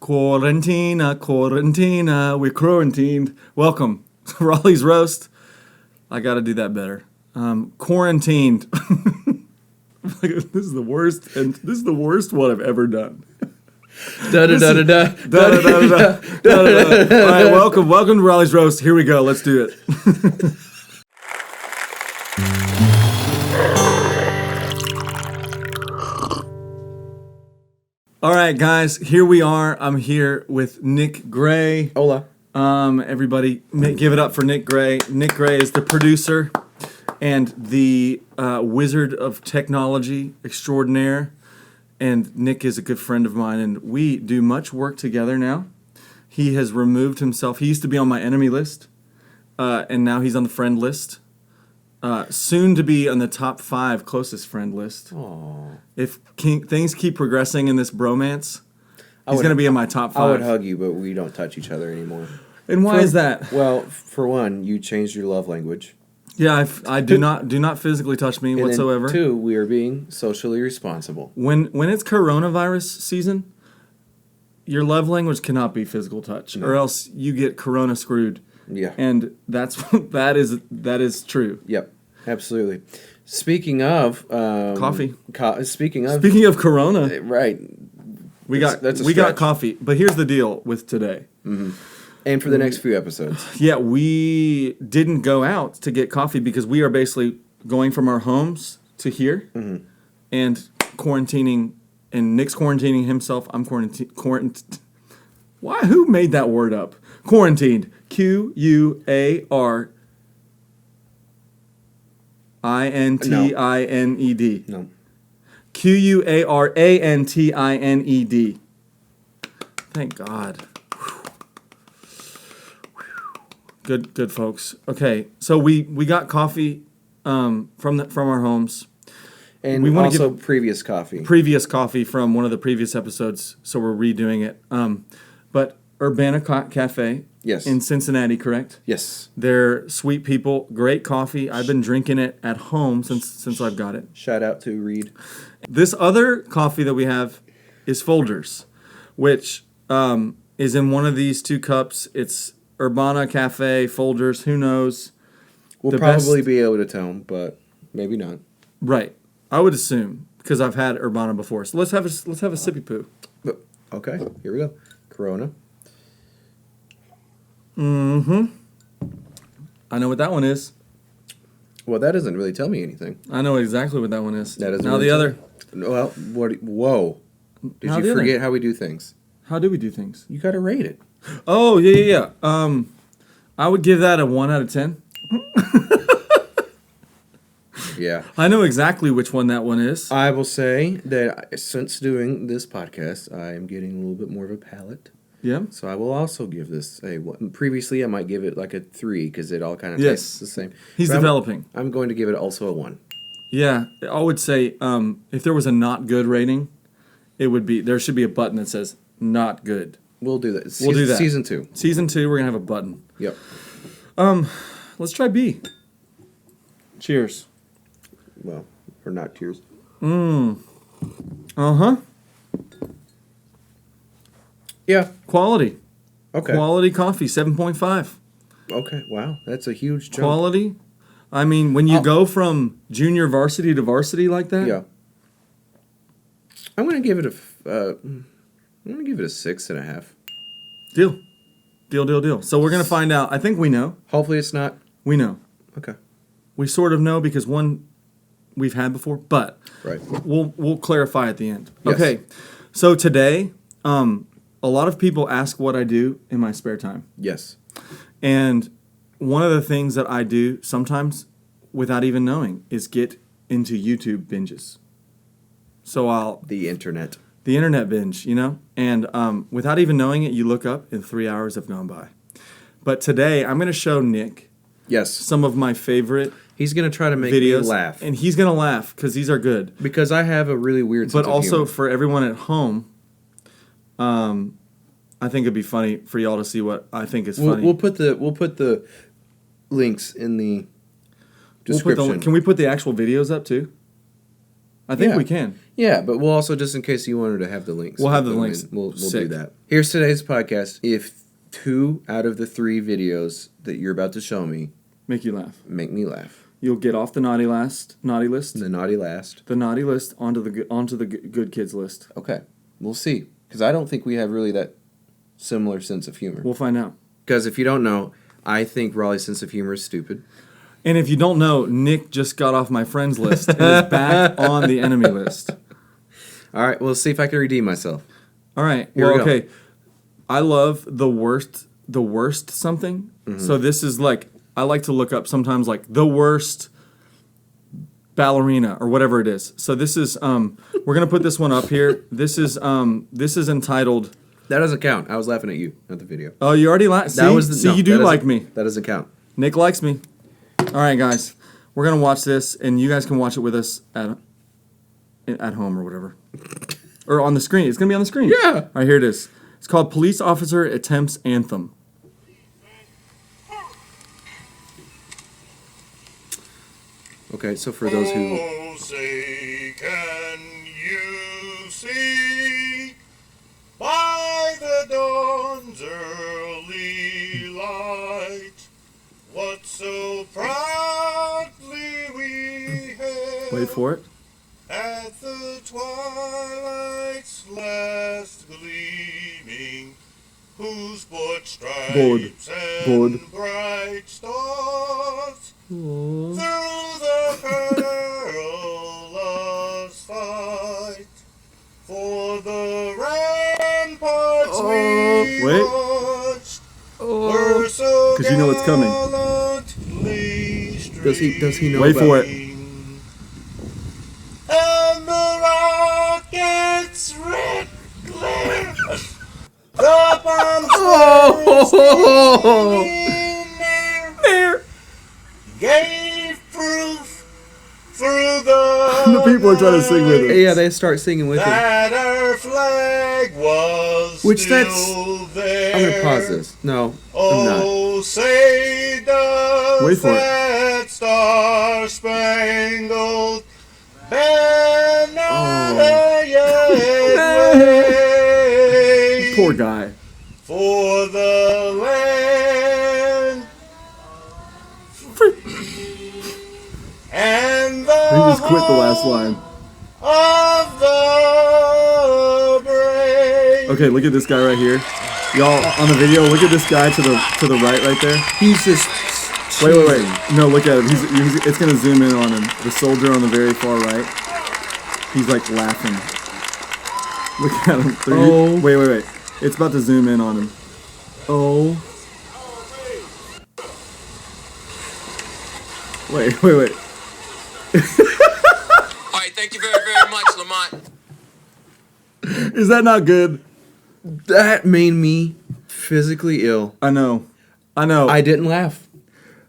Quarantina, we're quarantined. Welcome, Raleigh's Roast. I got to do that better. Quarantined. This is the worst, and this is the worst one I've ever done. All right, welcome to Raleigh's Roast. Here we go. Let's do it. All right, guys, here we are. I'm here with Nick Gray. Hola. Everybody, give it up for Nick Gray. Nick Gray is the producer and the wizard of technology extraordinaire. And Nick is a good friend of mine, and we do much work together now. He has removed himself. He used to be on my enemy list, and now he's on the friend list. Soon to be on the top 5 closest friend list. Aww. If things keep progressing in this bromance, he's going to be in my top 5. I would hug you, but we don't touch each other anymore. And why is that? Well, for one, you changed your love language. Yeah, I do not physically touch me whatsoever. And then 2, we are being socially responsible. When it's coronavirus season, your love language cannot be physical touch, or else you get corona screwed. Yeah, and that is true. Yep, absolutely. Speaking of coffee. Speaking of corona, right? We got coffee, but here's the deal with today. Mm-hmm. And for the next few episodes. Yeah, we didn't go out to get coffee because we are basically going from our homes to here and quarantining. And Nick's quarantining himself. I'm quarantined. Why? Who made that word up? Quarantined. Q-U-A-R-I-N-T-I-N-E-D. No. Q-U-A-R-A-N-T-I-N-E-D. Thank God. Good folks. Okay, so we got coffee from our homes, and we want to give previous coffee from one of the previous episodes. So we're redoing it. But Urbana Cafe, yes, in Cincinnati, correct? Yes, they're sweet people, great coffee. I've been drinking it at home since I've got it. Shout out to Reed. This other coffee that we have is Folgers, which is in one of these 2 cups. It's Urbana Cafe, Folgers, who knows? We'll probably be able to tell, but maybe not. Right. I would assume, because I've had Urbana before. So let's have a sippy poo. Okay, here we go. Corona. Mm-hmm. I know what that one is. Well, that doesn't really tell me anything. I know exactly what that one is. That doesn't now really the other. Well, whoa. Did now you forget how we do things? How do we do things? You got to rate it. Oh, yeah. I would give that a 1 out of 10. Yeah. I know exactly which one that one is. I will say that since doing this podcast, I am getting a little bit more of a palate. Yeah. So I will also give this a 1. Previously, I might give it like a 3 because it all kind of tastes the same. He's developing. I'm going to give it also a 1. Yeah. I would say if there was a not good rating, there should be a button that says not good. We'll do that. We'll do that. Season 2. Season 2, we're going to have a button. Yep. Let's try B. Cheers. Well, or not tears. Uh-huh. Yeah. Quality. Okay. Quality coffee, 7.5. Okay. Wow. That's a huge jump. Quality. I mean, when you go from junior varsity to varsity like that. Yeah. I'm going to give it a 6.5. Deal. So we're going to find out. I think we know. Hopefully it's not. We know. Okay. We sort of know because one we've had before, but right. We'll clarify at the end. Yes. Okay. So today, a lot of people ask what I do in my spare time. Yes. And one of the things that I do sometimes without even knowing is get into YouTube binges. So the internet binge, and without even knowing it, you look up and 3 hours have gone by. But today I'm going to show Nick some of my favorite He's going to try to make videos, me laugh. And he's going to laugh because these are good. Because I have a really weird sense But also humor. for everyone at home, I think it'd be funny for y'all to see what I think is funny. We'll put the links in the description. Can we put the actual videos up too? I think we can. Yeah, but we'll also, just in case you wanted to have the links. We'll have the links. We'll do that. Here's today's podcast. If 2 out of the 3 videos that you're about to show me make you laugh, make me laugh, you'll get off the naughty list, the naughty last, onto the good kids list. Okay, we'll see. Because I don't think we have really that similar sense of humor. We'll find out. Because if you don't know, I think Raleigh's sense of humor is stupid. And if you don't know, Nick just got off my friends list and is back on the enemy list. All right, we'll see if I can redeem myself. All right. Here we go. Okay. I love the worst something. Mm-hmm. So this is like, I like to look up sometimes like the worst ballerina or whatever it is. So this is we're gonna put this one up here. This is entitled. That doesn't count. I was laughing at you, not the video. Oh, you already laughed. See, you do like me. That doesn't count. Nick likes me. All right, guys, we're gonna watch this, and you guys can watch it with us at home or whatever, or on the screen. It's gonna be on the screen. Yeah. All right, here it is. It's called Police Officer Attempts Anthem. Okay, so for those who... Oh, say, can you see by the dawn's early light what so proudly we hailed Wait for it. at the twilight's last gleaming, whose broad stripes and bright stars through the perilous fight for the ramparts we watched were so 'cause you know it's coming. gallantly Does he know? Wait for it. and the rocket's red glare, the bombs there gave proof through The people are trying to sing with it. Yeah, they start singing with it. that our flag was Which still there. I'm going to pause this. No, I'm Oh, say does Wait for it. that star-spangled banner yet wave Poor guy. for the land and the He just quit the last line. of the brave. Okay, look at this guy right here. Y'all on the video, look at this guy to the right there. He's just... Wait. No, look at him. He's it's gonna zoom in on him. The soldier on the very far right. He's like laughing. Look at him. Oh. Wait. It's about to zoom in on him. Oh. Wait. All right, thank you very, very much, Lamont. Is that not good? That made me physically ill. I know. I didn't laugh.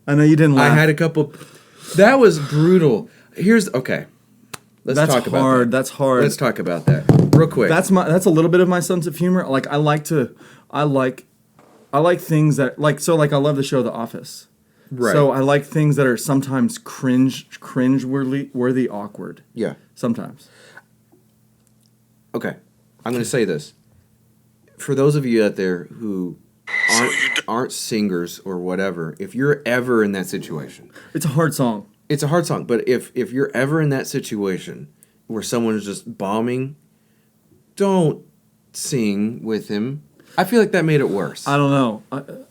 I know you didn't laugh. I had a couple... That was brutal. Okay. Let's talk about hard. that. That's hard. Let's talk about that real quick. That's a little bit of my sense of humor. Like I like things that I love the show The Office. Right. So I like things that are sometimes cringe-worthy awkward. Yeah. Sometimes. Okay. I'm going to say this. For those of you out there who aren't singers or whatever, if you're ever in that situation... It's a hard song. It's a hard song, but if you're ever in that situation where someone is just bombing, don't sing with him. I feel like that made it worse. I don't know.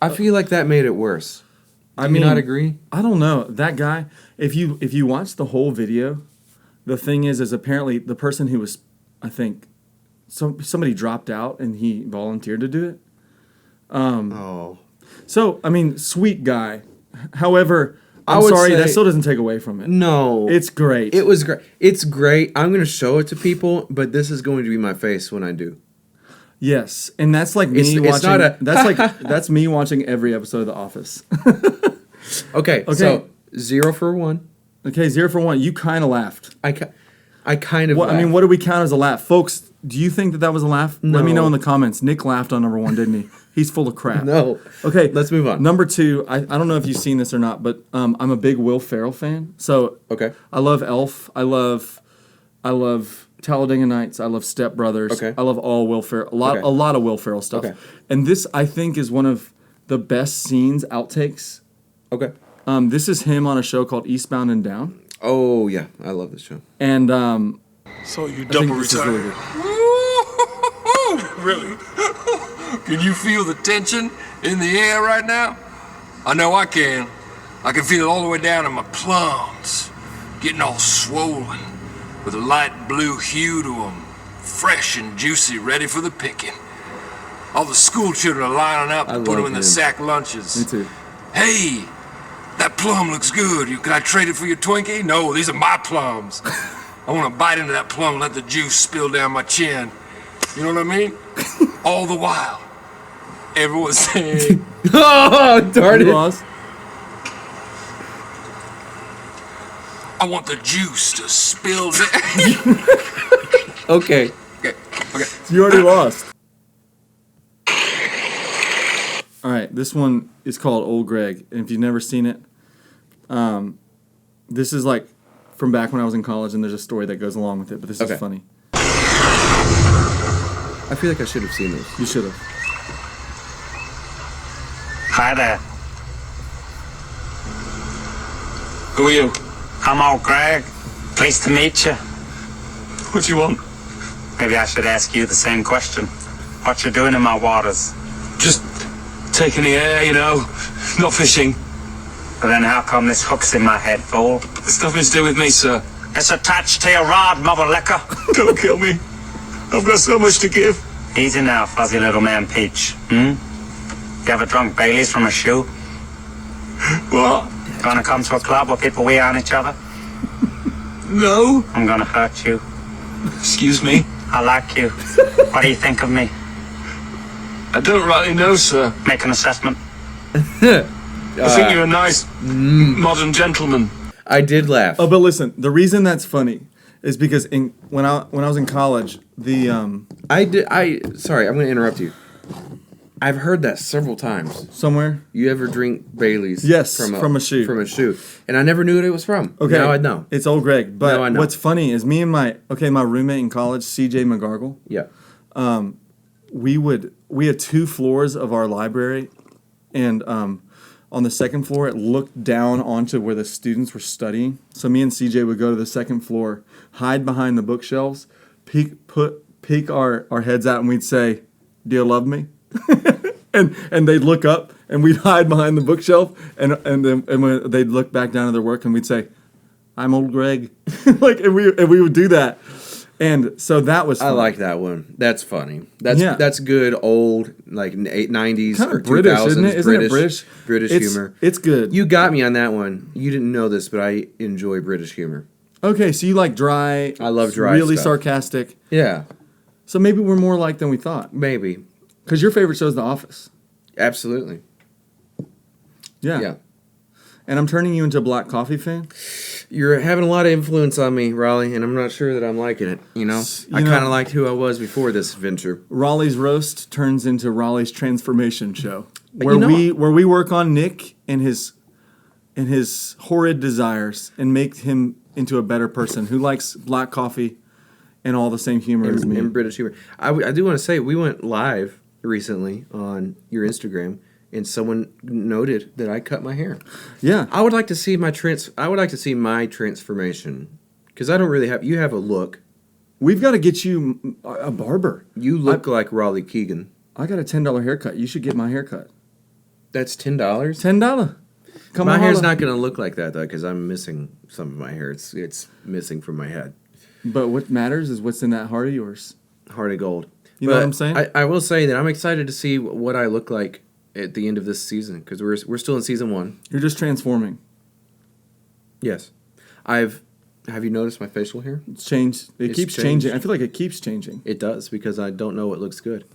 I feel like that made it worse. Do you not agree? I don't know. That guy, if you watch the whole video, the thing is apparently the person who was, I think, somebody dropped out and he volunteered to do it. So, I mean, sweet guy. However, I'm sorry, that still doesn't take away from it. No. It's great. It was great. It's great. I'm going to show it to people, but this is going to be my face when I do. Yes, and that's like me watching. That's me watching every episode of The Office. Okay. So 0 for 1. Okay, 0 for 1. You kind of laughed. I kind of. What, I mean, what do we count as a laugh, folks? Do you think that was a laugh? No. Let me know in the comments. Nick laughed on number 1, didn't he? He's full of crap. No. Okay, let's move on. Number 2. I don't know if you've seen this or not, but I'm a big Will Ferrell fan. So okay, I love Elf. I love I love Talladega Nights. I love Step Brothers. Okay. I love all Will Ferrell. A lot of Will Ferrell stuff. Okay. And this, I think, is one of the best scenes, outtakes. Okay. This is him on a show called Eastbound and Down. Oh yeah, I love this show. And So you I think double this is really retired? good. Really? Can you feel the tension in the air right now? I know I can. I can feel it all the way down in my plums, getting all swollen, with a light blue hue to them, fresh and juicy, ready for the picking. All the school children are lining up to put them love in the him. sack lunches. Me too. Hey, that plum looks good. Can I trade it for your Twinkie? No, these are my plums. I want to bite into that plum and let the juice spill down my chin. You know what I mean? All the while, everyone's saying, Oh, darn You it! lost. I want the juice to spill down. Okay. Okay. You already lost. All right, this one is called Old Greg, and if you've never seen it, this is like from back when I was in college, and there's a story that goes along with it. But this Okay. is funny. I feel like I should have seen this. You should have. Hi there. Who are you? I'm old Greg. Pleased to meet you. What do you want? Maybe I should ask you the same question. What you doing in my waters? Just taking the air, you know, not fishing. But then how come this hook's in my head, fool? It's nothing to do with me, sir. It's attached to your rod, mother liquor. Don't kill me. I've got so much to give. Easy now, fuzzy little man Peach. You ever drunk Baileys from a shoe? What? Gonna come to a club where people wee on each other? No. I'm gonna hurt you. Excuse me. I like you. What do you think of me? I don't rightly know, sir. Make an assessment. I think you're a nice, modern gentleman. I did laugh. Oh, but listen, the reason that's funny is because when I was in college, the Sorry, I'm going to interrupt you. I've heard that several times. somewhere. You ever drink Bailey's? Yes, from a shoe. From a shoe, and I never knew what it was from. Okay, Now I know. It's Old Greg. But Now I know. what's funny is me and my roommate in college, CJ McGargle. Yeah. We had 2 floors of our library, and on the second floor it looked down onto where the students were studying. So me and CJ would go to the second floor, hide behind the bookshelves, peek our heads out, and we'd say, "Do you love me?" and they'd look up, and we'd hide behind the bookshelf, and then when they'd look back down at their work, and we'd say, "I'm Old Greg," and we would do that. And so that was I fun. like that one. That's funny. That's Yeah. that's good old like 90s Kind or of British, 2000s isn't it? Isn't it British? British It's- humor. It's good. You got me on that one. You didn't know this, but I enjoy British humor. Okay, so you like dry. I love dry really stuff. sarcastic. Yeah, So maybe we're more alike than we thought. maybe. Because your favorite show is The Office. Absolutely. Yeah. Yeah. And I'm turning you into a black coffee fan. You're having a lot of influence on me, Raleigh, and I'm not sure that I'm liking it. You know, I know- kind of liked who I was before this venture. Raleigh's roast turns into Raleigh's transformation show, But where you know where we work on Nick and his horrid desires and make him into a better person who likes black coffee and all the same humor as me. In British humor. I do want to say we went live recently on your Instagram, and someone noted that I cut my hair. Yeah. I would like to see my transformation because I don't really have. You have a look. We've got to get you a barber. You look like Raleigh Keegan. I got a $10 haircut. You should get my haircut. That's $10. $10. Come My on. hair's holla. not going to look like that though because I'm missing some of my hair. It's missing from my head. But what matters is what's in that heart of yours. Heart of gold. You know what I'm saying? I will say that I'm excited to see what I look like at the end of this season because we're still in season 1. You're just transforming. Yes, have you noticed my facial hair? It's changed. It It's keeps changing. I feel like it keeps changing. It does because I don't know what looks good.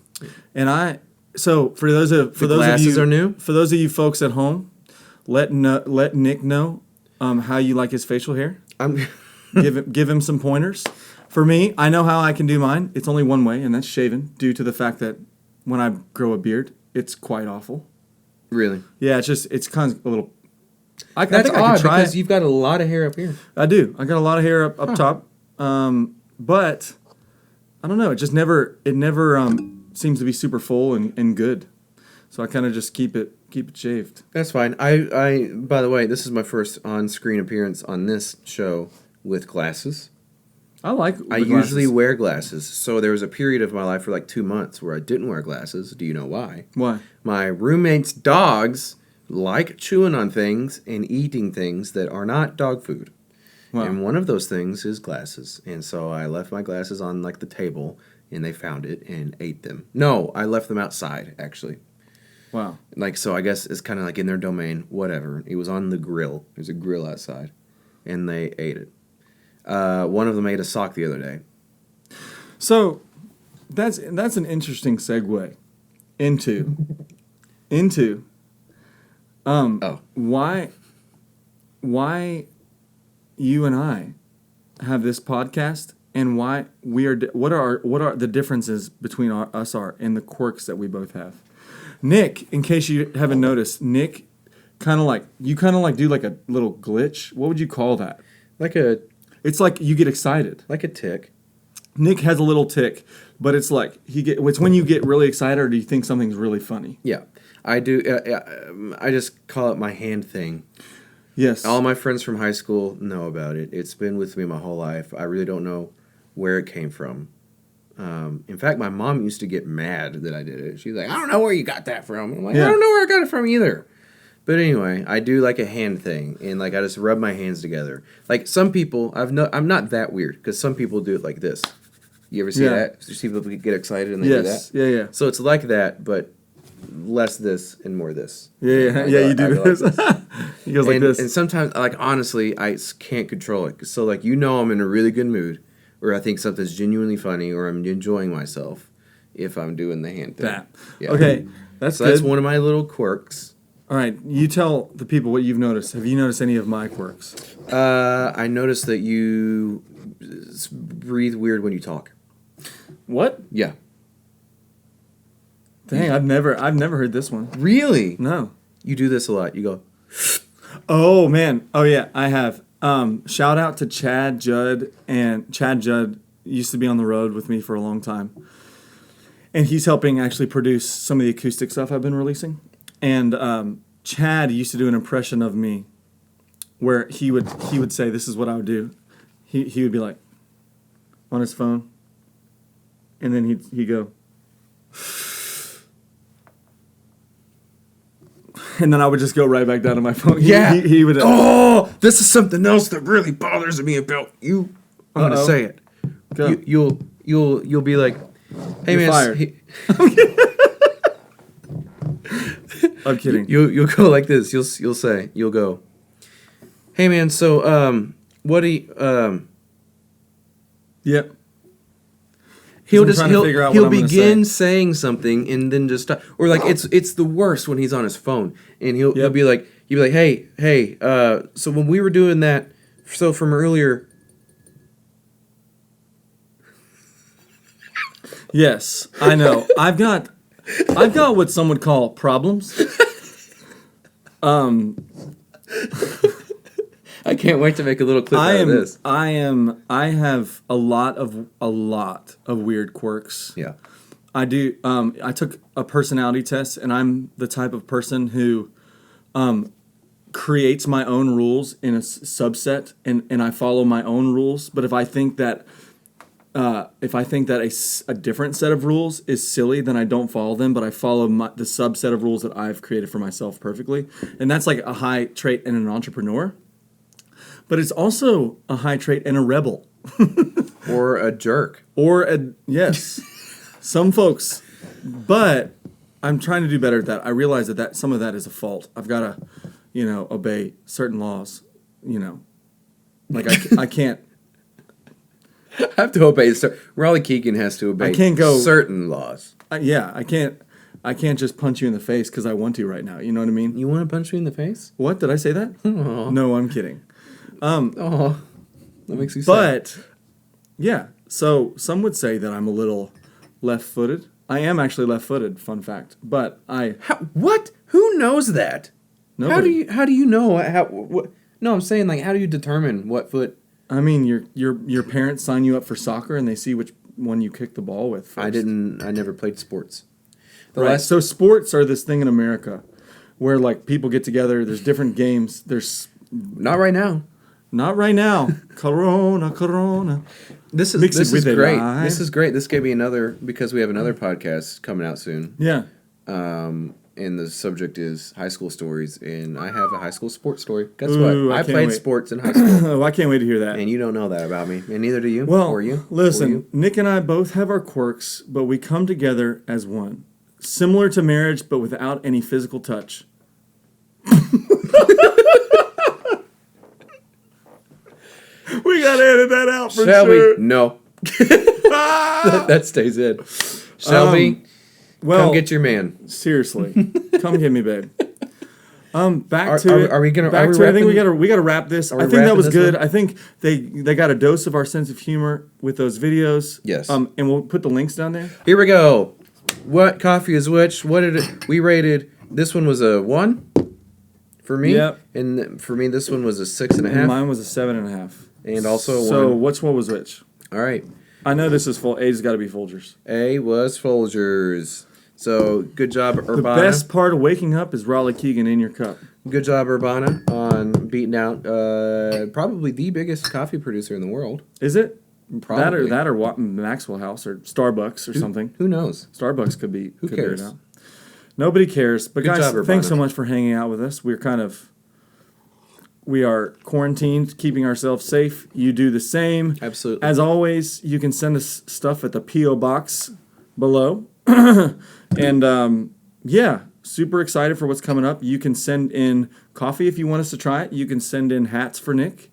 And so for those of glasses you are new? For those of you folks at home, let Nick know how you like his facial hair. I'm give him some pointers. For me, I know how I can do mine. It's only one way, and that's shaving. Due to the fact that when I grow a beard, it's quite awful. really. Yeah, it's kind of a little. I That's think I odd could try because it. you've got a lot of hair up here. I do. I got a lot of hair up top. but I don't know. It never seems to be super full and good. So I kind of just keep it shaved. That's fine. I by the way, this is my first on-screen appearance on this show with glasses. I usually wear glasses. So there was a period of my life for like 2 months where I didn't wear glasses. Do you know why? Why? My roommate's dogs like chewing on things and eating things that are not dog food. Wow. And one of those things is glasses. And so I left my glasses on like the table and they found it and ate them. No, I left them outside actually. Wow. Like, so I guess it's kind of like in their domain, whatever. It was on the grill. There's a grill outside. And they ate it. One of them ate a sock the other day. So that's an interesting segue into why you and I have this podcast and why we are what are the differences between us in the quirks that we both have. Nick, in case you haven't noticed, Nick kind of like do like a little glitch. What would you call that? It's like you get excited. Like a tick. Nick has a little tick, but it's like it's when you get really excited or do you think something's really funny? Yeah, I do. I just call it my hand thing. Yes. All my friends from high school know about it. It's been with me my whole life. I really don't know where it came from. In fact, my mom used to get mad that I did it. She's like, I don't know where you got that from. I'm like, Yeah. I don't know where I got it from either. But anyway, I do like a hand thing, and like I just rub my hands together. Like some people, I'm not that weird because some people do it like this. You ever see that? You see people get excited and they do that. Yeah. So it's like that, but less this and more this. Yeah. You do this. He goes like this. And sometimes, like honestly, I can't control it. So like I'm in a really good mood, or I think something's genuinely funny, or I'm enjoying myself if I'm doing the hand thing. That. Yeah. Okay. That's So good. that's one of my little quirks. All right. You tell the people what you've noticed. Have you noticed any of my quirks? I noticed that you breathe weird when you talk. What? Yeah. Dang, I've never heard this one. Really? No. You do this a lot. You go. Oh man. Oh yeah, I have. Shout out to Chad Judd, and Chad Judd used to be on the road with me for a long time. And he's helping actually produce some of the acoustic stuff I've been releasing. And Chad used to do an impression of me where he would say, this is what I would do. He would be like on his phone. And then he'd go. And then I would just go right back down to my phone. He would. Oh, this is something else that really bothers me about you. I'm gonna say it. Go. You'll be like, hey You're man, fired. I'm kidding. You'll go like this. You'll go, hey man, so what do you Yep. He'll I'm trying to figure out what I'm gonna begin say. saying something and then just stop. Or like it's the worst when he's on his phone and he'll be like hey so when we were doing that so from earlier. Yes, I know. I've got what some would call problems. I can't wait to make a little clip out of this. I have a lot of weird quirks. Yeah. I do. I took a personality test, and I'm the type of person who creates my own rules in a subset, and I follow my own rules. But if I think that a different set of rules is silly, then I don't follow them, but I follow the subset of rules that I've created for myself perfectly. And that's like a high trait in an entrepreneur. But it's also a high trait in a rebel. Or a jerk. Yes. Some folks. But I'm trying to do better at that. I realize that some of that is a fault. I've got to, obey certain laws, Like I can't. I have to obey. Raleigh Keegan has to obey. I can't go certain laws. I can't just punch you in the face because I want to right now. You know what I mean? You want to punch me in the face? What? Did I say that? Aww. No, I'm kidding. Oh, that makes you sad. But yeah, so some would say that I'm a little left-footed. I am actually left-footed. Fun fact. But what? Who knows that? Nobody. How do you know? What? No, I'm saying like how do you determine what foot? I mean, your parents sign you up for soccer and they see which one you kick the ball with first. I never played sports. So sports are this thing in America where like people get together. There's different games. There's not right now. Not right now. Corona. This is great. This is great. This gave me another because we have another podcast coming out soon. Yeah. And the subject is high school stories, and I have a high school sports story. Guess what? I played sports in high school. Oh, I can't wait to hear that. And you don't know that about me, and neither do you. Well, or you. Listen, Nick and I both have our quirks, but we come together as one. Similar to marriage, but without any physical touch. We gotta edit that out for Shall sure. we? No. that stays in. Shall we? Well, come get your man. Seriously, come get me, babe. Back to it. Are we gonna? Back to it. I think we gotta wrap this. I think that was good. One? I think they got a dose of our sense of humor with those videos. Yes. And we'll put the links down there. Here we go. What coffee is which? What did it? We rated. This one was a 1 for me. Yep. And for me, this one was a 6.5. And mine was a 7.5. And also a 1. So which one was which? All right. I know this is full. A's got to be Folgers. A was Folgers. So good job, Urbana. The best part of waking up is Raleigh Keegan in your cup. Good job, Urbana, on beating out probably the biggest coffee producer in the world. Is it? Probably. That or Maxwell House or Starbucks or something. Who knows? Starbucks could be. Who cares? Out. Nobody cares. But good guys, job, thanks so much for hanging out with us. We are quarantined, keeping ourselves safe. You do the same. Absolutely. As always, you can send us stuff at the P.O. Box below. And yeah, super excited for what's coming up. You can send in coffee if you want us to try it. You can send in hats for Nick.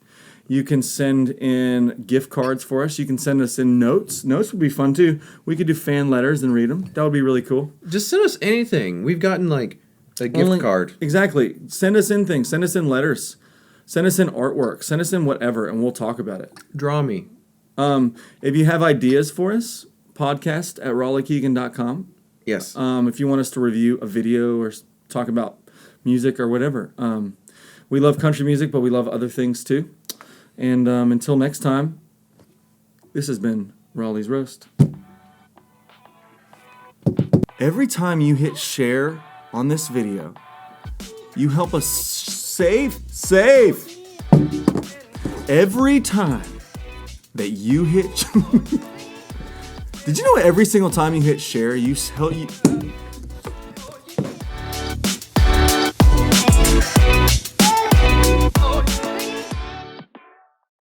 You can send in gift cards for us. You can send us in notes. Notes would be fun too. We could do fan letters and read them. That would be really cool. Just send us anything. We've gotten like a gift card. Exactly. Send us in things. Send us in letters. Send us in artwork. Send us in whatever, and we'll talk about it. Draw me. If you have ideas for us, podcast at RaleighKeegan.com. Yes. If you want us to review a video or talk about music or whatever. We love country music, but we love other things too. And until next time, this has been Raleigh's Roast. Every time you hit share on this video, you help us save. Every time that you hit... Did you know every single time you hit share, you